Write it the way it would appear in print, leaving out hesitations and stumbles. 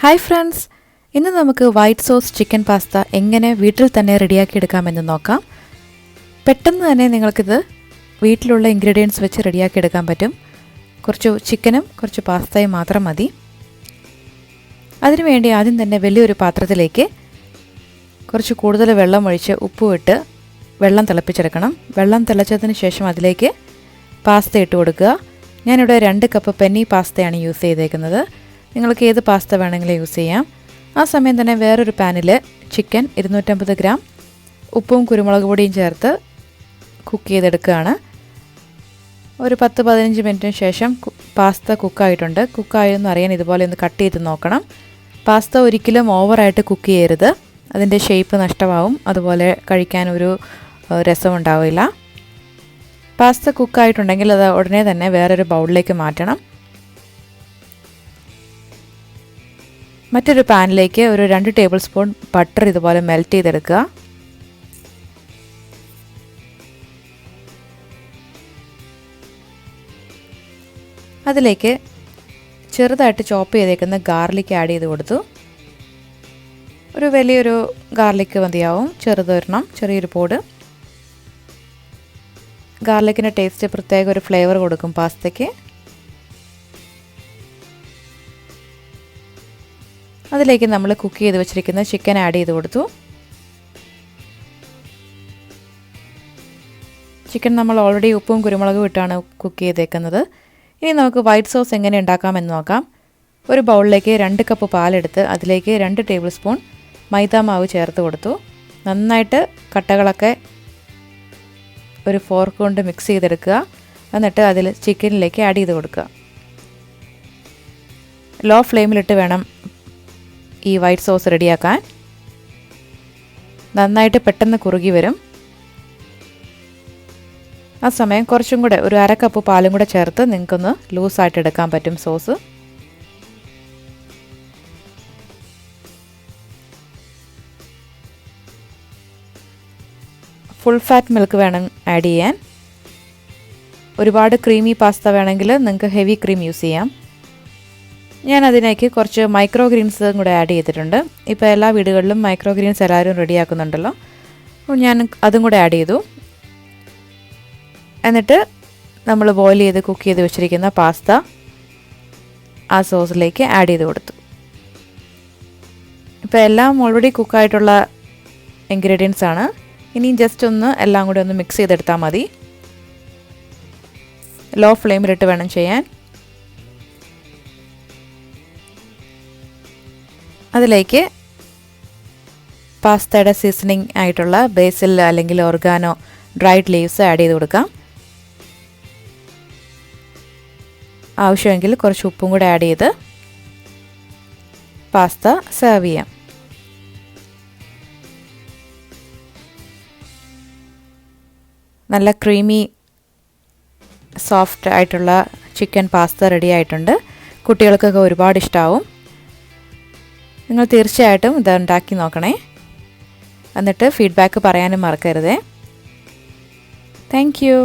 Hi friends, ഇന്ന് നമുക്ക് white sauce chicken pasta എങ്ങനെ വീട്ടിൽ തന്നെ റെഡിയാക്കി എടുക്കാമെന്ന് നോക്കാം. പെട്ടെന്ന് തന്നെ നിങ്ങൾക്കിത് വീട്ടിലുള്ള ഇൻഗ്രീഡിയൻസ് വെച്ച് റെഡിയാക്കി എടുക്കാൻ പറ്റും. കുറച്ച് ചിക്കനും കുറച്ച് പാസ്തയും മാത്രം മതി. അതിനുവേണ്ടി ആദ്യം തന്നെ വലിയൊരു പാത്രത്തിലേക്ക് കുറച്ച് കൂടുതൽ വെള്ളം ഒഴിച്ച് ഉപ്പും ഇട്ട് വെള്ളം തിളപ്പിച്ചെടുക്കണം. വെള്ളം തിളച്ചതിന് ശേഷം അതിലേക്ക് പാസ്ത ഇട്ട് കൊടുക്കുക. ഞാനിവിടെ 2 കപ്പ് പെന്നി പാസ്തയാണ് യൂസ് ചെയ്തേക്കുന്നത്. നിങ്ങൾക്ക് ഏത് പാസ്ത വേണമെങ്കിലും യൂസ് ചെയ്യാം. ആ സമയം തന്നെ വേറൊരു പാനിൽ ചിക്കൻ 250 ഗ്രാം ഉപ്പും കുരുമുളക് പൊടിയും ചേർത്ത് കുക്ക് ചെയ്തെടുക്കുകയാണ്. ഒരു 10-15 മിനിറ്റിന് ശേഷം പാസ്ത കുക്കായിട്ടുണ്ട്. കുക്കായെന്ന് അറിയാൻ ഇതുപോലെ ഒന്ന് കട്ട് ചെയ്ത് നോക്കണം. പാസ്ത ഒരിക്കലും ഓവറായിട്ട് കുക്ക് ചെയ്യരുത്, അതിൻ്റെ ഷേപ്പ് നഷ്ടമാവും, അതുപോലെ കഴിക്കാൻ ഒരു രസമുണ്ടാവില്ല. പാസ്ത കുക്കായിട്ടുണ്ടെങ്കിൽ അത് ഉടനെ തന്നെ വേറൊരു ബൗളിലേക്ക് മാറ്റണം. മറ്റൊരു പാനിലേക്ക് ഒരു 2 ടേബിൾ സ്പൂൺ ബട്ടർ ഇതുപോലെ മെൽറ്റ് ചെയ്തെടുക്കുക. അതിലേക്ക് ചെറുതായിട്ട് ചോപ്പ് ചെയ്തേക്കുന്ന ഗാർലിക് ആഡ് ചെയ്ത് കൊടുത്തു. ഒരു വലിയൊരു ഗാർലിക് മതിയാവും, ചെറുതൊരെണ്ണം, ചെറിയൊരു പോട്. ഗാർലിക്കിൻ്റെ ടേസ്റ്റ് പ്രത്യേക ഒരു ഫ്ലേവർ കൊടുക്കും പാസ്തയ്ക്ക്. അതിലേക്ക് നമ്മൾ കുക്ക് ചെയ്ത് വെച്ചിരിക്കുന്ന ചിക്കൻ ആഡ് ചെയ്ത് കൊടുത്തു. ചിക്കൻ നമ്മൾ ഓൾറെഡി ഉപ്പും കുരുമുളകും ഇട്ടാണ് കുക്ക് ചെയ്തേക്കുന്നത്. ഇനി നമുക്ക് വൈറ്റ് സോസ് എങ്ങനെ ഉണ്ടാക്കാമെന്ന് നോക്കാം. ഒരു ബൗളിലേക്ക് 2 കപ്പ് പാലെടുത്ത് അതിലേക്ക് 2 ടേബിൾ സ്പൂൺ മൈദ മാവ് ചേർത്ത് കൊടുത്തു. നന്നായിട്ട് കട്ടകളൊക്കെ ഒരു ഫോർക്ക് കൊണ്ട് മിക്സ് ചെയ്തെടുക്കുക. എന്നിട്ട് അതിൽ ചിക്കനിലേക്ക് ആഡ് ചെയ്ത് കൊടുക്കുക. ലോ ഫ്ലെയിമിലിട്ട് വേണം ഈ വൈറ്റ് സോസ് റെഡിയാക്കാൻ. നന്നായിട്ട് പെട്ടെന്ന് കുറുകി വരും. ആ സമയം കുറച്ചും കൂടെ ഒരു 1/2 കപ്പ് പാലും കൂടെ ചേർത്ത് നിങ്ങൾക്കൊന്ന് ലൂസായിട്ട് എടുക്കാൻ പറ്റും സോസ്. ഫുൾ ഫാറ്റ് മിൽക്ക് വേണം ആഡ് ചെയ്യാൻ. ഒരുപാട് ക്രീമി പാസ്ത വേണമെങ്കിൽ നിങ്ങൾക്ക് ഹെവി ക്രീം യൂസ് ചെയ്യാം. ഞാൻ അതിലേക്ക് കുറച്ച് മൈക്രോഗ്രീൻസും കൂടെ ആഡ് ചെയ്തിട്ടുണ്ട്. ഇപ്പോൾ എല്ലാ വീടുകളിലും മൈക്രോഗ്രീൻസ് എല്ലാവരും റെഡിയാക്കുന്നുണ്ടല്ലോ, അപ്പോൾ ഞാൻ അതും കൂടെ ആഡ് ചെയ്തു. എന്നിട്ട് നമ്മൾ ബോയിൽ ചെയ്ത് കുക്ക് ചെയ്ത് വെച്ചിരിക്കുന്ന പാസ്ത ആ സോസിലേക്ക് ആഡ് ചെയ്ത് കൊടുത്തു. ഇപ്പോൾ എല്ലാം ഓൾറെഡി കുക്കായിട്ടുള്ള ഇൻഗ്രീഡിയൻസ് ആണ്. ഇനി ജസ്റ്റ് ഒന്ന് എല്ലാം കൂടി ഒന്ന് മിക്സ് ചെയ്തെടുത്താൽ മതി. ലോ ഫ്ലെയിമിലിട്ട് വേണം ചെയ്യാൻ. അതിലേക്ക് പാസ്തയുടെ സീസണിങ് ആയിട്ടുള്ള ബേസിൽ അല്ലെങ്കിൽ ഓർഗാനോ ഡ്രൈഡ് ലീവ്സ് ആഡ് ചെയ്ത് കൊടുക്കാം. ആവശ്യമെങ്കിൽ കുറച്ച് ഉപ്പും കൂടെ ആഡ് ചെയ്ത് പാസ്ത സെർവ് ചെയ്യാം. നല്ല ക്രീമി സോഫ്റ്റ് ആയിട്ടുള്ള ചിക്കൻ പാസ്ത റെഡി ആയിട്ടുണ്ട്. കുട്ടികൾക്കൊക്കെ ഒരുപാട് ഇഷ്ടമാവും. നിങ്ങൾ തീർച്ചയായിട്ടും ഇത് ഉണ്ടാക്കി നോക്കണേ. എന്നിട്ട് ഫീഡ്ബാക്ക് പറയാനും മറക്കരുതേ. Thank you.